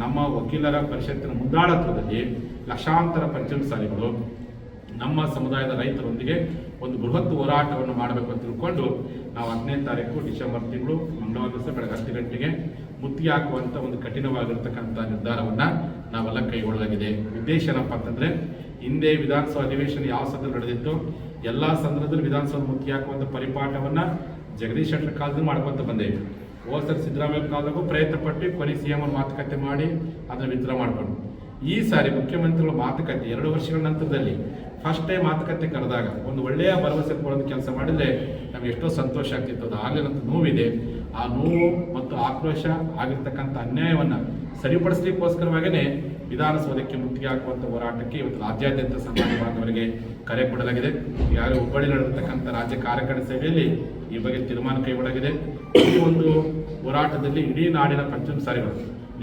ನಮ್ಮ ವಕೀಲರ ಪರಿಷತ್ತಿನ ಮುಂದಾಳತ್ವದಲ್ಲಿ ಲಕ್ಷಾಂತರ ಪಂಚಮಸಾಲಿಗಳು ನಮ್ಮ ಸಮುದಾಯದ ರೈತರೊಂದಿಗೆ ಒಂದು ಬೃಹತ್ ಹೋರಾಟವನ್ನು ಮಾಡಬೇಕು ಅಂತ ತಿಳ್ಕೊಂಡು ನಾವು 10ನೇ ತಾರೀಕು ಡಿಸೆಂಬರ್ ತಿಂಗಳು ಮಂಗಳವಾರ ದಿವಸ ಬೆಳಗ್ಗೆ 10 ಗಂಟೆಗೆ ಮುತ್ತಿಗೆ ಹಾಕುವಂಥ ಒಂದು ಕಠಿಣವಾಗಿರ್ತಕ್ಕಂಥ ನಿರ್ಧಾರವನ್ನು ನಾವೆಲ್ಲ ಕೈಗೊಳ್ಳಲಾಗಿದೆ. ಉದ್ದೇಶ ಏನಪ್ಪ ಅಂತಂದರೆ, ಹಿಂದೆ ವಿಧಾನಸಭಾ ಅಧಿವೇಶನ ಯಾವ ಸಂದರ್ಭ ನಡೆದಿತ್ತು, ಎಲ್ಲ ಸಂದರ್ಭದಲ್ಲಿ ವಿಧಾನಸಭೆ ಮುತ್ತಿಗೆ ಹಾಕುವಂಥ ಪರಿಪಾಠವನ್ನು ಜಗದೀಶ್ ಶೆಟ್ಟರ್ ಕಾಲದಲ್ಲಿ ಮಾಡ್ಕೊತ ಬಂದೇವೆ. ಹೋದ ಸಿದ್ದರಾಮಯ್ಯ ಕಾಲದಾಗೂ ಪ್ರಯತ್ನ ಪಟ್ಟು ಕೊನೆ ಸಿ ಎಂ ಮಾತುಕತೆ ಮಾಡಿ ಅದನ್ನು ವಿತ್ಡ್ರಾ ಮಾಡಿಕೊಂಡು, ಈ ಸಾರಿ ಮುಖ್ಯಮಂತ್ರಿಗಳ ಮಾತುಕತೆ 2 ವರ್ಷಗಳ ನಂತರದಲ್ಲಿ ಫಸ್ಟ್ ಟೈಮ್ ಮಾತುಕತೆ ಕರೆದಾಗ ಒಂದು ಒಳ್ಳೆಯ ಭರವಸೆ ಕೊಡೋದು ಕೆಲಸ ಮಾಡಿದರೆ ನಮಗೆ ಎಷ್ಟೋ ಸಂತೋಷ ಆಗ್ತಿತ್ತು. ಅದು ಆಗಲಿ ಅಂತ ನೋವಿದೆ. ಆ ನೋವು ಮತ್ತು ಆಕ್ರೋಶ ಆಗಿರ್ತಕ್ಕಂಥ ಅನ್ಯಾಯವನ್ನು ಸರಿಪಡಿಸಲಿಕ್ಕೋಸ್ಕರವಾಗೇ ವಿಧಾನಸೌಧಕ್ಕೆ ಮುತ್ತಿಗೆ ಹಾಕುವಂಥ ಹೋರಾಟಕ್ಕೆ ಇವತ್ತು ರಾಜ್ಯಾದ್ಯಂತ ಸಮಾಜ ಬಾಂಧವರಿಗೆ ಕರೆ ಕೊಡಲಾಗಿದೆ. ಈಗಾಗಲೇ ಹುಬ್ಬಳ್ಳಿ ನಡೆದಿರ್ತಕ್ಕಂಥ ರಾಜ್ಯ ಕಾರ್ಯಕಾರಿಣಿ ಸಭೆಯಲ್ಲಿ ಈ ಬಗ್ಗೆ ತೀರ್ಮಾನ ಕೈಗೊಳ್ಳಲಾಗಿದೆ. ಈ ಒಂದು ಹೋರಾಟದಲ್ಲಿ ಇಡೀ ನಾಡಿನ ಪಂಚಮಸಾಲಿಗಳು